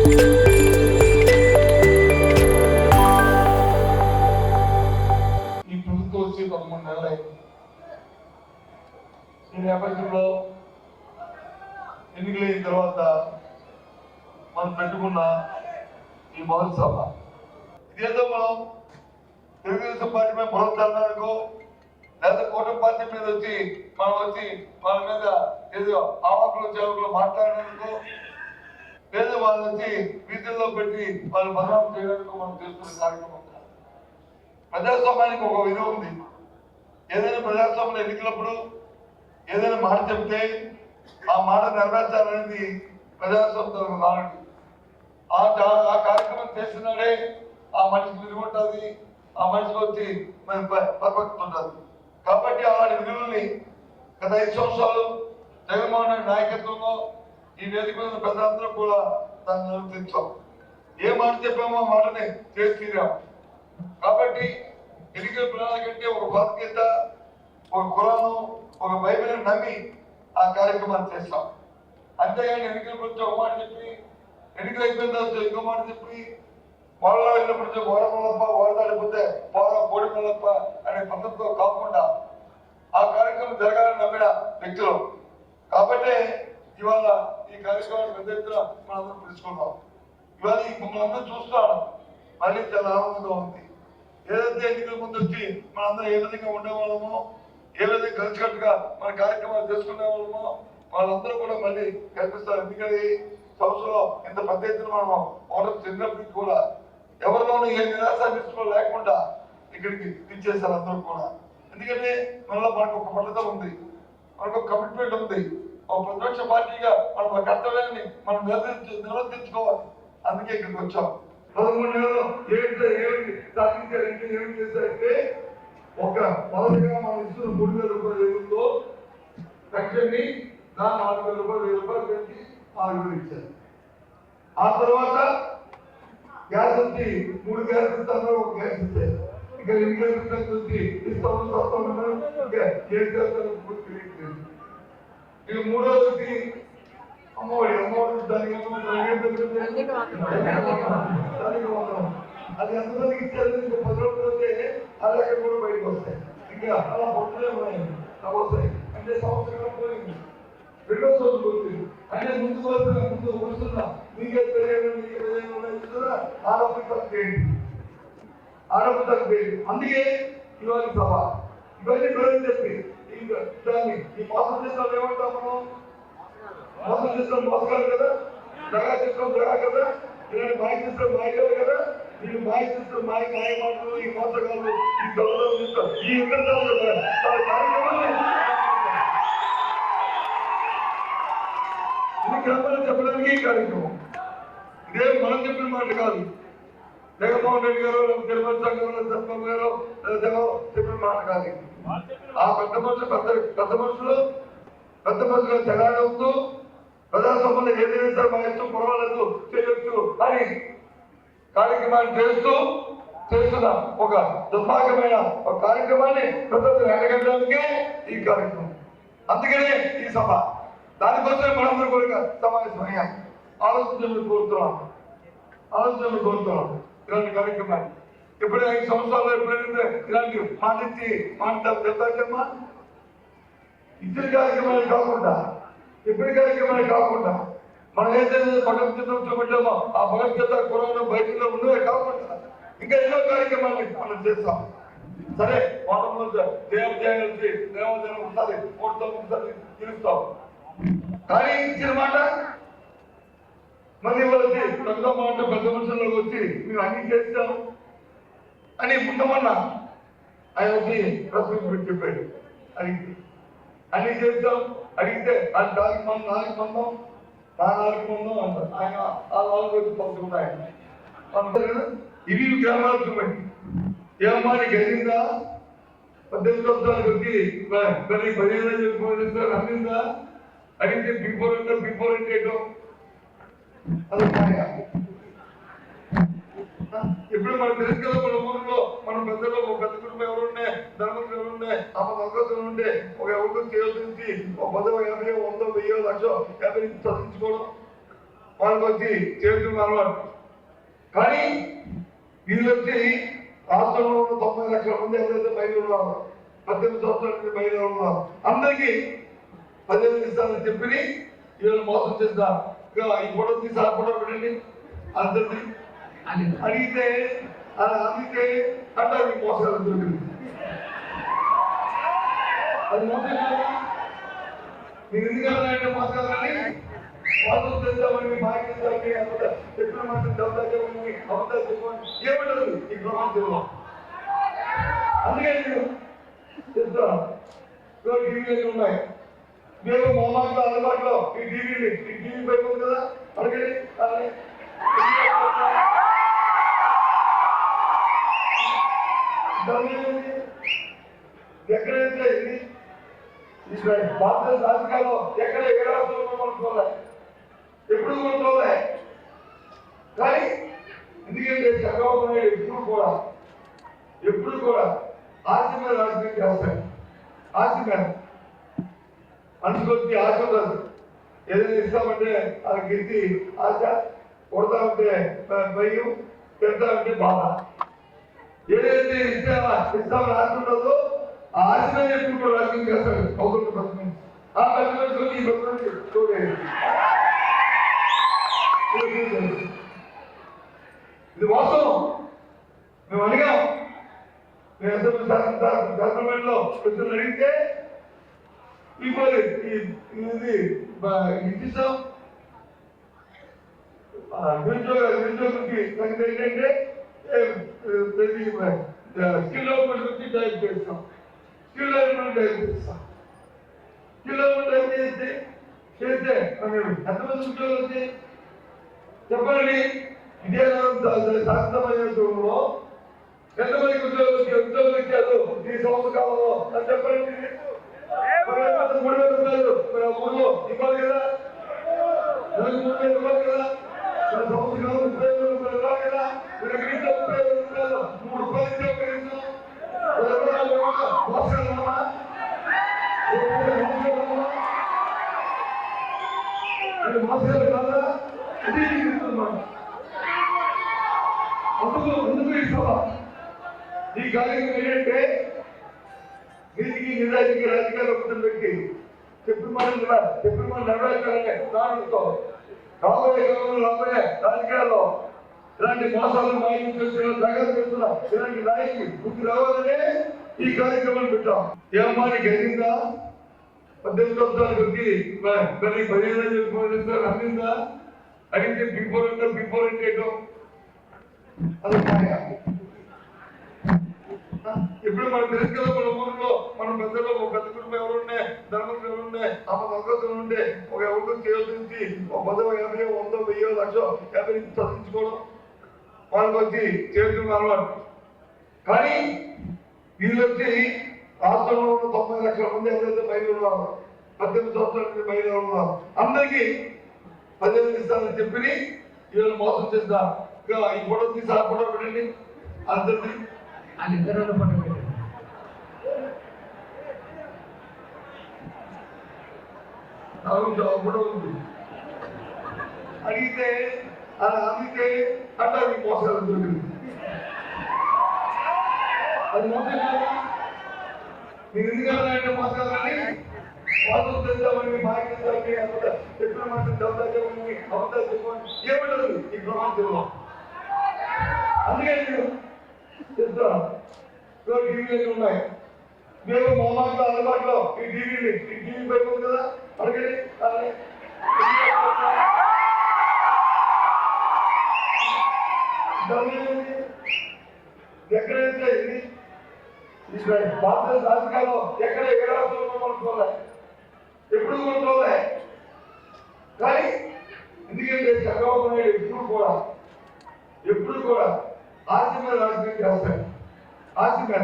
ఈ ప్రభుత్వం వచ్చి 13 నెలలు అయింది. ఈ నేపథ్యంలో ఎన్నికలైన తర్వాత మనం పెట్టుకున్న ఈ మొదటి సభ ఇదేదో మనం తెలుగుదేశం పార్టీ మీద పొరతాలనుకో లేదా కూటమి పార్టీ మీద వచ్చి వాళ్ళ మీద ఏదో ఆవాకులు చేవకులు మాట్లాడడానికి లేదా వాళ్ళు వచ్చి వీధుల్లో పెట్టి వాళ్ళు బదనాం చేయడానికి మనం చేస్తున్న కార్యక్రమం. ప్రజాస్వామ్యానికి ఒక విలువ ఉంది. ఏదైనా ప్రజాస్వామ్యంలో ఎన్నికలప్పుడు ఏదైనా మాట చెప్తే ఆ మాట నెరవేర్చాలనేది ప్రజాస్వామ్యం నాలుగు. ఆ కార్యక్రమం చేస్తున్నాడే ఆ మనిషికి విలువ ఉంటుంది, ఆ మనిషికి వచ్చి పరిపక్వత ఉంటుంది. కాబట్టి అలాంటి విలువల్ని గత 5 సంవత్సరాలు జగన్మోహన్ రెడ్డి నాయకత్వంలో ఈ వేదిక మీద ప్రజలందరూ కూడా దాన్ని నిర్వర్తించాం. ఏ మాట చెప్పామో ఆ మాటని చేసి తీరాం. కాబట్టి ఎన్నికల ప్రణాళిక కంటే ఒక భగవద్గీత, ఒక ఖురాను, ఒక బైబిల్ నమ్మి ఆ కార్యక్రమాన్ని చేస్తాం. అంతేగాని ఎన్నికల గురించి ఒక మాట చెప్పి ఎన్నికలు అయిపోయిన తర్వాత ఇంకో మాట చెప్పి పొలంలో వెళ్ళినప్పుడు ఓడమల్లప్ప ఓడదాడిపోతే పోడిమల్లప్ప అనే పద్ధతితో కాకుండా ఆ కార్యక్రమం జరగాలని నమ్మిన వ్యక్తులు. కాబట్టి ఇవాళ ఈ కార్యక్రమాన్ని పెద్ద ఎత్తున మనందరం పిలుచుకున్నాం. ఇవాళ మమ్మల్ని అందరూ చూస్తున్నాం. మళ్ళీ చాలా ఆనందంగా ఉంది. ఏదైతే ఎన్నికల ముందు వచ్చి మనందరం ఏ విధంగా ఉండేవాళ్ళమో, ఏ విధంగా కలిసికట్టుగా మన కార్యక్రమాలు చేసుకునే వాళ్ళమో వాళ్ళందరూ కూడా మళ్ళీ కల్పిస్తారు. ఎందుకంటే సంవత్సరంలో ఇంత పెద్ద ఎత్తున మనం ఓటర్ చెందినప్పటికీ కూడా ఎవరిలోనూ ఏ నిరాశ నిశ్చయం లేకుండా ఇక్కడికి ఇచ్చేస్తారు అందరూ కూడా. ఎందుకంటే మనలో మనకు ఒక పట్టుదల ఉంది, మనకు ఒక కమిట్మెంట్ ఉంది. ఒక ప్రతిపక్ష పార్టీగా మన కర్తవ్యాన్ని మనం నిర్వర్తించుకోవాలి. అందుకే ఇక్కడికి వచ్చాం. 13 నెలలు ఏమి సాధించారంటే ఏమి చేశారంటే ఒక మొదటిగా మనం ఇస్తున్న 3,000 రూపాయలు ఏదో పెన్షన్ని 4,000 రూపాయలు పెంచి 6,000 ఇచ్చారు. ఆ తర్వాత గ్యాస్ వచ్చి 3 గ్యాస్ ఇస్తాను, ఒక గ్యాస్ ఇచ్చారు. ఇంకా 2 గ్యాస్ వచ్చి ఇస్తాను ఇంకా 7 గ్యాస్ తెలియట్లేదు. ఇక మూడోది అమ్మఒడి దానికి అది ఎంతమందికి ఇచ్చారు. ఇంకా 10 రోజులు వస్తే అది అక్కడ కూడా బయటకు వస్తాయి. ఇంకా అలా పొట్టులే ఉన్నాయి వస్తాయి. అంటే సంవత్సరం పోయింది, 2వ సంవత్సరం పోతుంది. అంటే ముందు వస్తున్నా మీకే ఆరోగ్య తగ్గిపోయింది. అందుకే ఇవాళ సభ ఇవన్నీ ప్రజలు చెప్పి దాన్ని ఈ మోసం చేసిన ఏమంటాం మనం? మోసం చేసిన మోసగాలు కదా, దగా చేసిన దగా కదా, ఇలాంటి మాయ చేసిన మాయగాలు కదా. వీళ్ళు మాయ చేసిన మాయ మాటలు, ఈ మోసగాళ్ళు, ఈ గౌరవం ఈ కార్యక్రమాన్ని ఇది గ్రామాలు చెప్పడానికి ఈ కార్యక్రమం. ఇదే మనం చెప్పిన మాట కాదు. జగన్మోహన్ రెడ్డి గారు, తిరుమల సంఘంలో చంద్రబాబు గారు చెప్పిన మాట కాదు. ఆ పెద్ద మనుషులు తెగాడవుతూ ప్రజాస్వామ్యంలో ఏదైనా సరే మా ఇష్టం పర్వాలేదు చేయొచ్చు అని కార్యక్రమాన్ని చేస్తున్న ఒక దుర్మార్గమైన ఒక కార్యక్రమాన్ని ప్రజలు ఎండగట్టడానికే ఈ కార్యక్రమం. అందుకనే ఈ సభ. దానికోసమే మనందరూ కూడా సమావేశమయ్యాం. ఆలోచించమని కోరుతున్నాం. ఇలాంటి కార్యక్రమాన్ని ఇప్పుడు 5 సంవత్సరాల్లో ఎప్పుడైతే ఇలాంటి మాట్లాడమ్మా ఇద్దరి కార్యక్రమాలు కాకుండా ఎప్పటి కార్యక్రమాలు కాకుండా మనం ఏదైతే భగవద్గీత పెట్టామో ఆ భగవద్గీత కురాను బయటలో ఉన్నవే కాకుండా ఇంకా ఎన్నో కార్యక్రమాలు మనం చేస్తాం. సరే దేవాలయం ఒకసారి ఒకసారి పిలుస్తాం. కానీ ఇచ్చిన మాట మళ్ళీ వచ్చి పెద్ద మాట పెద్ద మనుషుల్లోకి వచ్చి మేము అన్ని చేస్తాం అని ముందమన్నా ఆయన వచ్చి ప్రశ్న చెప్పాడు. అన్ని చేస్తాం అడిగితే అది 4 మందం అన్నారు. ఆయన ఆ 4 వచ్చి పంపుతున్నాయి. ఇవి గ్రామాలు చూడండి. ఏమమ్మా నీకు అయిందా? 18 సంవత్సరాలకు వచ్చి 15 చెప్పి అందిందా అడిగితే బిఫోర్ అంటే అది ఇప్పుడు మన తెలుగు మన ఊరిలో మన పెద్దలో ఒక పెద్ద కుటుంబం ఎవరుండే, ధర్మకులు ఎవరుండే, అమ్మ అవకాశం ఉండే ఒక ఎవరికి చేయాల్సి ఒక 10, 50, 100, 1000, 1,00,000, 50 చదివించుకోవడం వాళ్ళకి వచ్చి చేస్తున్న అలవాటు. కానీ వీళ్ళు వచ్చి రాష్ట్రంలో ఉన్న 90 లక్షల మంది ఎవరైతే మహిళలు ఉన్నారో 18 సంవత్సరాల నుంచి మహిళలు ఉన్నారో అందరికీ 10,000 ఇస్తానని చెప్పి వీళ్ళు మోసం చేస్తారు. ఈ ఫోటో తీసి ఆ ఫోటో పెట్టండి అందరినీ అడిగితే అంటారు ఈ మోసాలు దొరికింది. అది మోసం కాదా? మీరు ఎందుకంటే మోసాలని మోసం చేద్దామని మాట్లాడతామని చెప్పిన మాట దౌర్దామని అబద్ధాలు చెప్పమని ఏమంటారు ఈ ప్రపంచంలో. అందుకే నేను చెప్తాను టీవీలు ఉన్నాయి. మేము మొహమాటలో అందుబాటులో ఈ టీవీ పైపు ఉంది కదా అడగండి. ఎక్కడైతే ఇది భారత రాజకీయాల్లో ఎక్కడ ఏ రాష్ట్రంలో కొనుక్కోలే, ఎప్పుడు కొనుక్కోలే. కానీ ఎందుకంటే చంద్రబాబు నాయుడు ఎప్పుడు కూడా ఆశ మీద రాజకీయం చేస్తాడు. ఆశ మీద మనసుకొచ్చి ఆశ ఉండదు. ఏదైనా ఇస్తామంటే వాళ్ళకి ఎత్తి ఆశ, కొడతామంటే భయం, పెడతామంటే బాధ. ఏదైతే ఇస్తామని ఆశ ఉండదో ఆ ఆశ మీద ఎప్పుడు కూడా రాజకీయం చేస్తాడు. ఒకరికి ప్రశ్న ఆ ప్రశ్న ఈ ప్రశ్న చూడలేదు. ఇది వాస్తవం. మేము అడిగాం, మేము గవర్నమెంట్లో ప్రశ్నలు అడిగితే ఇది ఇచ్చిస్తాం. నిరుద్యోగులకి సంగతి ఏంటంటే స్కిల్ డెవలప్మెంట్ వచ్చి టైప్ చేస్తాం. స్కిల్ డెవలప్మెంట్ టైప్ చేస్తాం. స్కిల్ డెవలప్మెంట్ టైప్ చేస్తే ఎంతమంది ఉద్యోగులు వచ్చి చెప్పండి. ఇదే శాస్త్రమయంలో ఎంతమందికి ఉద్యోగులు ఇచ్చారు ఈ సంవత్సర కాలంలో అని చెప్పండి. 3,000 రూపాయలు ఊళ్ళో ఇవ్వాలి కదా, 3,000 ఇవ్వాలి కదా, సంవత్సరం 30,000 రూపాయలు ఇవ్వాలి కదా. మీరు కనీసం 30,000 రూపాయలు 3 రూపాయలు ఇచ్చే కనీసం మోసగలమా? మోసగాలు కాదా? ఇది అందుకు ఇస్తావా? ఈ కార్యక్రమం ఏంటంటే నీతికి నిజాయితీకి రాజకీయాలు ఒకటి పెట్టి చెప్పిన మాట నెరవేర్చాలంటే దానితో రాబోయే రాజకీయాల్లో ఇలాంటి మోసాలు మాయం చేస్తున్న జాగ్రత్త చేస్తున్నా ఇలాంటి నాయకులు గుర్తు రావాలనే ఈ కార్యక్రమాన్ని పెట్టాం. ఏమమ్మా నీకు అయిందా? 18 సంవత్సరాలకు వచ్చి మరి 15 అందిందా? అడిగితే బిఫోర్ అంటే అది ఇప్పుడు మన తెలుసు కదా, మన ఊరిలో మన పెద్దలో పెద్ద కుటుంబం ఎవరుండే, ధర్మకులు ఎవరుండే, అమ్మ మగతులు ఉండే, ఒక ఎవరికి చేయాల్సి ఒక 10, 50, 100, 1000, 1,50 చదివించుకోవడం వాళ్ళకి వచ్చి చేస్తున్న అలవాటు. కానీ వీళ్ళు వచ్చి రాష్ట్రంలో ఉన్న 90 లక్షల మంది ఎవరైతే మహిళలు ఉన్నారో 18 సంవత్సరాల నుంచి మహిళలు ఉన్నారో అందరికీ 10,000 ఇస్తానని చెప్పి వీళ్ళు మోసం చేస్తారు. ఈ ఫోటో తీసి ఆ ఫోటో పెట్టండి అందరినీ వాళ్ళిద్దరు ఫోటో పెట్టండి. ఫోటో ఉంది. అడిగితే అంటారు ఈ మోసాలు దొరికింది. అది మోసం కాదా? మీరు ఎందుకంటే మోసాలని మోసం చేద్దామని మాట్లాడతామని చెప్పిన మాట దౌర్దామని అబద్ధాలు చెప్పమని ఏమంటారు ఈ ప్రపంచంలో. అందుకే నేను చెప్తాను టీవీలు ఉన్నాయి. మేము మొహమాటలో అందుబాటులో ఈ టీవీ పైపు ఉంది కదా అడగండి. ఎక్కడైతే ఇది భారత రాజకీయాల్లో ఎక్కడ ఏ రాష్ట్రంలో కొనుక్కోలే, ఎప్పుడు కొనుక్కోలే. కానీ ఎందుకంటే చంద్రబాబు నాయుడు ఎప్పుడు కూడా ఆశ మీద రాజకీయం చేస్తాడు. ఆశ మీద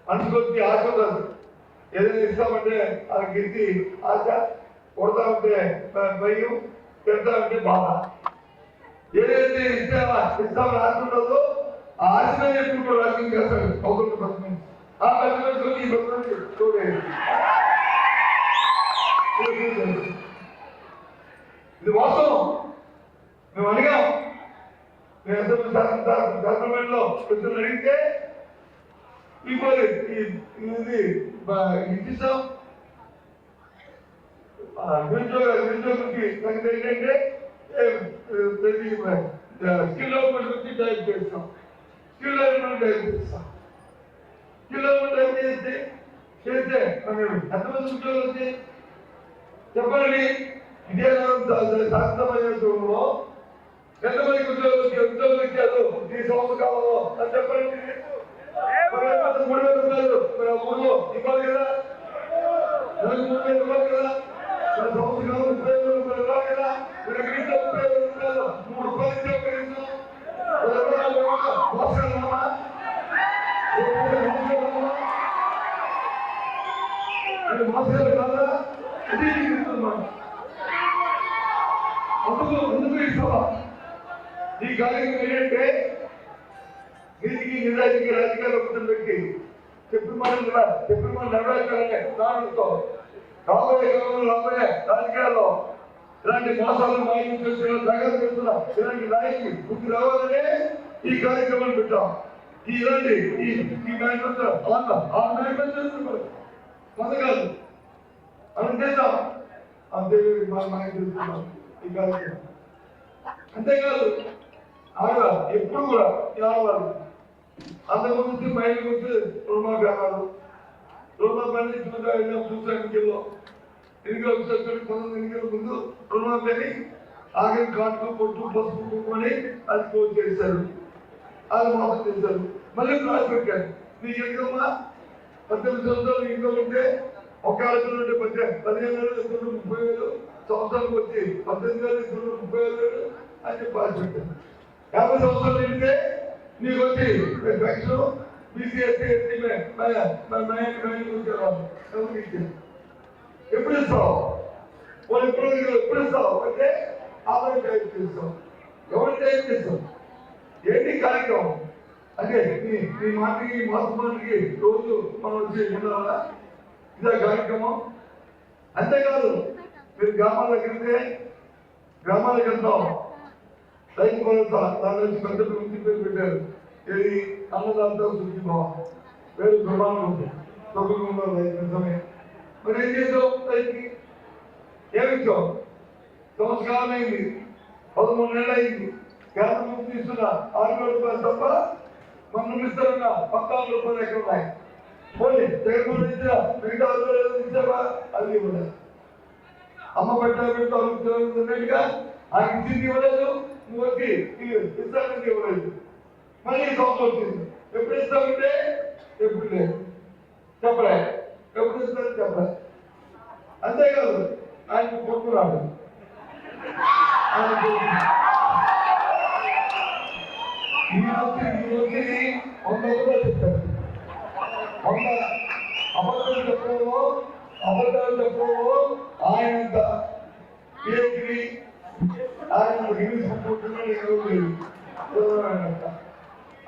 మనసుకొచ్చి ఆశ ఉండదు. ఏదైనా ఇస్తామంటే వాళ్ళకి ఎత్తి ఆశ, కొడతామంటే భయం, పెడతామంటే బాధ. ఏదైతే ఇస్తామని ఆశ ఉండదో ఆ ఆశ మీద ఎప్పుడు కూడా రాజకీయం చేస్తాడు. ఒకరికి ప్రశ్న ఆ ప్రశ్న ఈ ప్రశ్న చూడలేదు. ఇది వాస్తవం. మేము అడిగాం, మేము గవర్నమెంట్లో ప్రజలు అడిగితే ఇది ఇచ్చేసాం. నిరుద్యోగులకి సంగతి ఏంటంటే స్కిల్ డెవలప్మెంట్ గురించి డైరెక్ట్ చేస్తాం. స్కిల్ డెవలప్మెంట్ డైరెక్ట్ చేస్తాం. స్కిల్ డెవలప్మెంట్ చేస్తే మనం ఎంతమంది ఉద్యోగులు వచ్చి చెప్పండి. ఇదే శాస్త్రమయంలో ఎంతమందికి ఉద్యోగులు ఇచ్చారు ఈ సంవత్సర కాలంలో అని చెప్పండి. 3,000 రూపాయలు మన ఊళ్ళో ఇవ్వాలి కదా, 3,000 రూపాయలు కదా, మన సంవత్సర కాలం 30,000 రూపాయలు ఇవ్వాలి కదా. మీరు కనీసం 30,000 రూపాయలు 3 రూపాయలు ఇచ్చే కనీసం మోసగలమా? మోసగాలు కాదా? ఇది అందుకు ఇస్తావా? ఈ కార్యక్రమం ఏంటంటే వీరికి నిజాయితీకి రాజకీయాలు పెట్టి చెప్పిన మాట నెరవేర్చాలనే దానితో రాబోయే కాలంలో రాబోయే రాజకీయాల్లో ఇలాంటి మోసాలను మాయం చేస్తున్న జాగ్రత్త చేస్తున్న ఇలాంటి నాయకులు గుర్తు రావాలనే ఈ కార్యక్రమాన్ని పెట్టాం. ఇలాంటి ఈ మేనిఫెస్టో ఆ మేనిఫెస్టో పథకాలు మనం చేద్దాం. అంతే మనకి తెలుస్తున్నాం ఈ కార్యక్రమం. అంతేకాదు ఆడ ఎప్పుడు కూడా ఆడవాళ్ళు అంతకుముందు మహిళల గురించి రుణమాఫీ చూసాను. ఎన్నికల ఎన్నికల ముందు రుణమాఫీ అని ఆఖరి కాటుకు పొట్టు పసుపు కుంకుమని అది క్లోజ్ చేశారు. అది మోసం చేశారు. మళ్ళీ రాసి పెట్టారు. నీకు ఎందుకమ్మా 18 సంవత్సరాలు ఇంట్లో ఉంటే ఒక ఆడపిల్ల ఉంటే 15,000 30,000 సంవత్సరాలకు వచ్చి 18,000 30,000 అని చెప్పి రాసి పెట్టారు. 50 సంవత్సరాలు నిండితే నీకు వచ్చి పెన్షన్ బీసీ ఎస్సీ ఎప్పుడు ఇస్తావు? వాళ్ళు ఎప్పుడు ఇస్తావు అంటే ఆదాయం టైప్ చేస్తావు. ఎవరు టైప్ చేస్తావు? ఏంటి కార్యక్రమం అంటే నీ మాటకి మాసమానికి రోజు మనం వచ్చి ఉండాలా? ఇదే కార్యక్రమం. అంతేకాదు మీరు గ్రామాలకు వెళ్తాం. రైతు భరోసా దాని నుంచి పెద్ద గురించి పేరు పెట్టారు. ఏది అన్నదాంతో సుఖీభావ వేరు ప్రమాణం ఉంది. తొక్కుకుండా రైతు నిజమే. మరి ఏం చేసావు? రైతుకి ఏమిచ్చావు? సంవత్సరాలు అయింది, 13 నెలలు అయింది. కేంద్రం నుంచి ఇస్తున్న 6,000 రూపాయలు తప్ప మనం ఇస్తున్న 14 రూపాయలు ఎక్కడ ఉన్నాయి? పోనీ జగన్మోహన్ ఇచ్చిన మిగతా 6,000 ఇచ్చావా? అది ఇవ్వలేదు. అమ్మ పెట్టారుగా ఆయన ఇచ్చింది ఇవ్వలేదు. నువ్వు వచ్చి ఇస్తానికి ఇవ్వలేదు. మళ్ళీ సంవత్సరం వచ్చింది. ఎప్పుడు ఇస్తామంటే ఎప్పుడు లేదు, చెప్పలే. ఎప్పుడు ఇస్తారని చెప్పలే. అంతేకాదు ఆయన కొడుకున్నాడు. ఈ రోజు 100 రూపాయలు చెప్తారు. 100 అబద్ధాలు చెప్పేవో ఆయనంత పిహెచ్డి ఆయన ఇంగ్లీష్ కొట్టుకున్నాడు.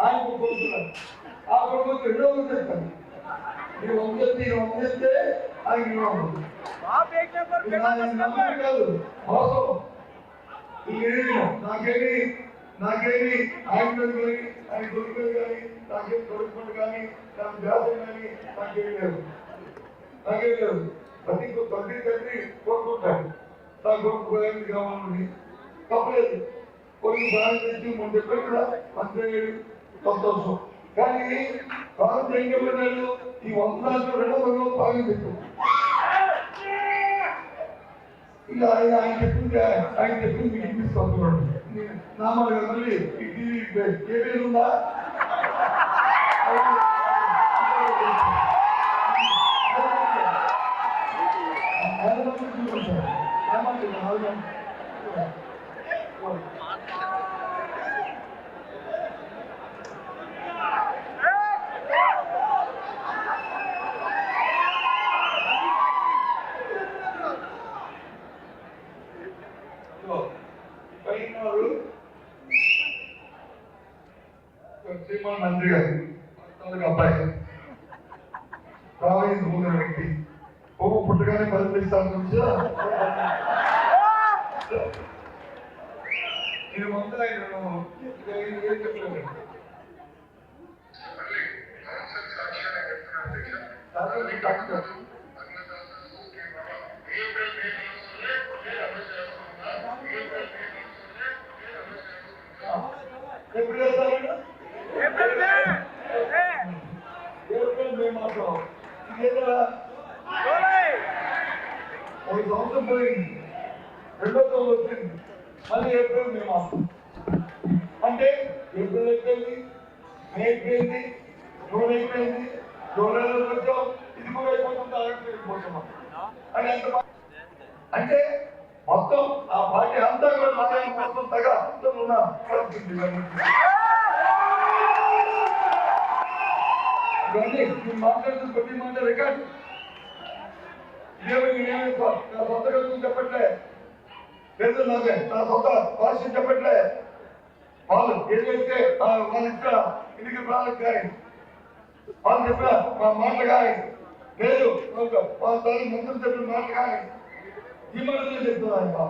ఆయన కొడుకున్నాడు. ఆ కొడుకు 2 రోజులు చెప్తాను. ఈ వంశస్తే ఆయన కాదు మోసం. నాకేమి ఆయన కానీ ఆయన కొడుకు కానీ నాకేం కొడుకుని కానీ నాకు వ్యాసం కానీ నాకేమి లేదు. తండ్రి కోరుకుంటాడు నా కొడుకు ఏమి కావాలని. తప్పలేదు. కొన్ని బాగా తెచ్చి మనం చెప్పాడు కదా మంత్రి సంతోషం. కానీ భారత ఏం చెప్పినాడు? ఈ 100 బాగా చెప్పు. ఇక ఆయన చెప్పింది మీకు ఇప్పిస్తున్నాడు. నామాలు మళ్ళీ ఈ టీవీ ఏ పేరు ఉందా? శ్రీమాన్ మంత్రి గారు అబ్బాయి ప్రావీణ్ భూమి వ్యక్తి పుట్టగానే 10 నిమిషాల నుంచి ఇది మొత్తం ఆయన ఏం చెప్పలేదు ఎప్పుడు చేస్తారండి ఏప్రిల్ మే మాసం ఇదేదా ఒక సంవత్సరం పోయింది రెండో సంవత్సరం వచ్చింది మళ్ళీ ఏప్రిల్ మే మాసం అంటే ఏప్రిల్ అయిపోయింది మే అయిపోయింది జూన్ అయిపోయింది జూలైలో వచ్చాం ఇది కూడా అయిపోతుంది ఆగస్టు అయిపోతున్నాం అని అంటే మొత్తం ఆ పార్టీ అంతా కూడా నారాయణ మొత్తం తగ్గ అంతా ఉన్న పరిస్థితి ఇవన్నీ మీరు మాట్లాడుతున్న ప్రతి మాట రికార్డు ఇదేమి నా సొంత కలుగుతుంది చెప్పట్లే లేదు నాకే నా సొంత భాష చెప్పట్లే వాళ్ళు ఏదైతే వాళ్ళ ఇక్కడ ఇంటికి ప్రాణాలకు కానీ వాళ్ళు చెప్పిన మా మాటలు కానీ లేదు వాళ్ళ తల్లి మంత్రులు చెప్పిన మాటలు కానీ ఈ మాటలే చెప్తున్నారు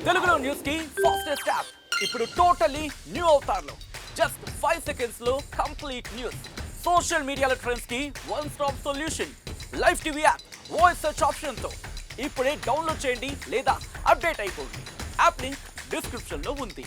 తెలుగులో న్యూస్ కి ఫాస్టెస్ట్ యాప్ ఇప్పుడు టోటల్లీ న్యూ అవతార్లో జస్ట్ 5 సెకండ్స్ లో కంప్లీట్ న్యూస్ సోషల్ మీడియాలో ట్రెండ్స్ కి one stop solution live TV app voice search option తో ఇప్పుడే డౌన్లోడ్ చేయండి లేదా అప్డేట్ అయిపోండి యాప్ లింక్ డిస్క్రిప్షన్ లో ఉంది.